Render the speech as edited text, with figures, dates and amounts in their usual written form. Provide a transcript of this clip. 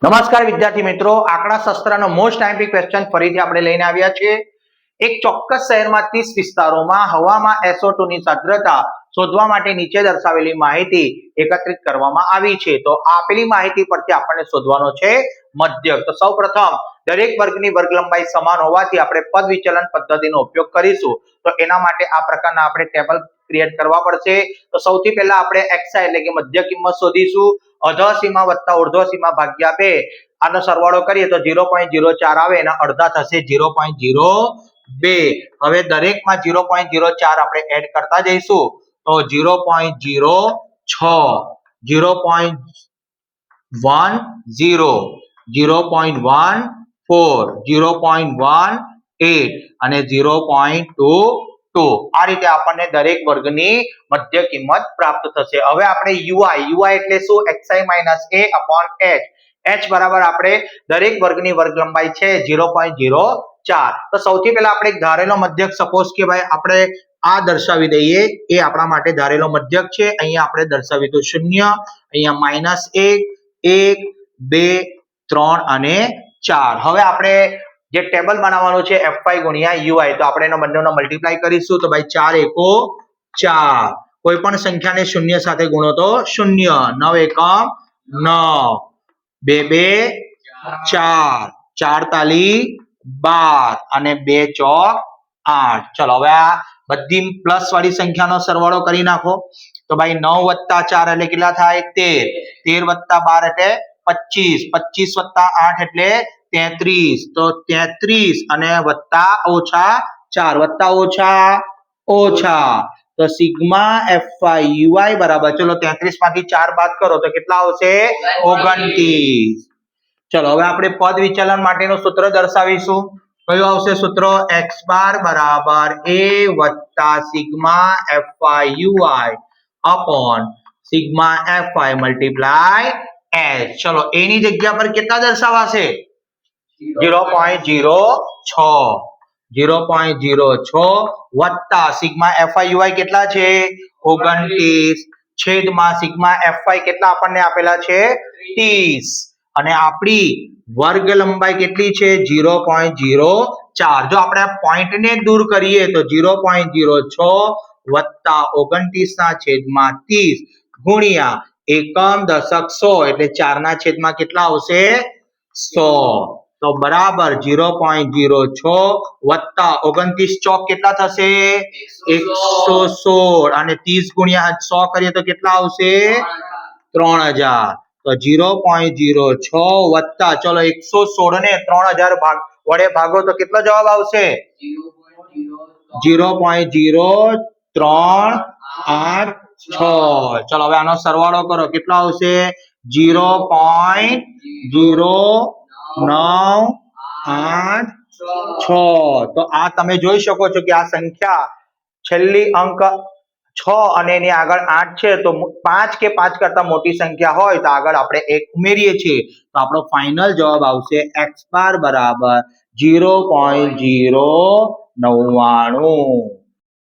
નમસ્કાર વિદ્યાર્થી મિત્રો, આંકડા શાસ્ત્રનો મોસ્ટ ટાઈમ્પી ક્વેશ્ચન ફરીથી આપણે લઈને આવ્યા છીએ। એક ચોક્કસ શહેરમાં 30 વિસ્તારોમાં હવામાં SO2 ની સાંદ્રતા શોધવા માટે નીચે દર્શાવેલી માહિતી એકત્રિત કરવામાં આવી છે। તો આપેલી માહિતી પરથી આપણને શોધવાનો છે મધ્યક। તો સૌપ્રથમ દરેક વર્ગની વર્ગ લંબાઈ સમાન હોવાથી આપણે પદ વિચલન પદ્ધતિનો ઉપયોગ કરીશું। તો એના માટે આ પ્રકારના આપણે ટેબલ ક્રિએટ કરવા પડશે। તો સૌથી પહેલા આપણે xi એટલે કે મધ્ય કિંમત શોધીશું। અધઃ સીમા વત્તા ઉર્ધ્વ સીમા ભાગ્યા 2 આનો સરવાળો કરીએ તો 0.04 આવે એના અડધા થશે 0.02। હવે દરેકમાં 0.04 આપણે એડ કરતા જઈશું તો 0.06 0.10 0.14 0.18 અને 0.22 આ રીતે આપણને દરેક વર્ગની મધ્ય કિંમત પ્રાપ્ત થશે। હવે આપણે ui એટલે શું? xi - a / h બરાબર આપણે દરેક વર્ગની વર્ગ લંબાઈ છે 0.04। તો સૌથી પહેલા આપણે એક ધારેલો મધ્યક સપોઝ કે ભાઈ આપણે આ દર્શાવી દઈએ, એ આપણા માટે ધારેલો મધ્યક છે। અહીંયા આપણે દર્શાવીશું 0, અહીંયા -1 1 2 3 અને 4। હવે આપણે જે ટેબલ બનાવવાનું છે fi ગુણ્યા ui, તો આપણે એનો બંનેનો મલ્ટીપ્લાય કરીશું તો ભાઈ 4 એકો 4, કોઈ પણ સંખ્યાને 0 સાથે ગુણો તો 0, 9 એકમ 9, 2 2 4, 4 તાલી 12 અને 2 ચોક 8। ચલો હવે આ બધી પ્લસ વાળી સંખ્યાનો સરવાળો કરી નાખો તો ભાઈ 9 + 4 એટલે કેટલા થાય? 13, 13 + 12 એટલે 25, 25 + 8 એટલે 33, તો 33 અને વત્તા ઓછા 4 વત્તા ઓછા ઓછા, તો સિગ્મા fi ui બરાબર, ચલો 33 માંથી 4 બાદ કરો તો કેટલા આવશે? 29। ચલો હવે આપણે પદ વિચલન માટેનું સૂત્ર દર્શાવીશું। કયું આવશે સૂત્ર? x બાર બરાબર a વત્તા sigma fi ui upon sigma fi multiply h। ચલો a ની જગ્યા પર કેટલા દર્શાવાશે? 0.06 વત્તા સિગ્મા fi ui કેટલા છે? 29 છેદમાં સિગ્મા fi કેટલા આપણને આપેલા છે? 30 અને આપણી વર્ગ લંબાઈ કેટલી છે? 0.04। જો આપણે આ પોઈન્ટ ને દૂર કરીએ તો 0.06 વત્તા 29 ના છેદમાં 30 ગુણ્યા એકમ દશક 100 એટલે 4 ના છેદમાં કેટલા આવશે? 100। તો બરાબર 0.06 વત્તા 29 ચોક કેટલા થશે? 116 અને 30 ગુણ્યા 100 કરીએ તો કેટલા આવશે? 3000। તો 0.06 વત્તા ચલો 116 ને 3000 વડે ભાગો તો કેટલો જવાબ આવશે? 0.0386। ચલો હવે આનો સરવાળો કરો કેટલો આવશે? 0.0986। તો આ તમે જોઈ શકો છો કે આ સંખ્યા છેલ્લી અંક 6 અને એની આગળ 8 છે, તો 5 કે 5 કરતા મોટી સંખ્યા હોય તો આગળ આપણે 1 ઉમેરીએ છીએ તો આપણો ફાઇનલ જવાબ આવશે x બાર બરાબર 0.099।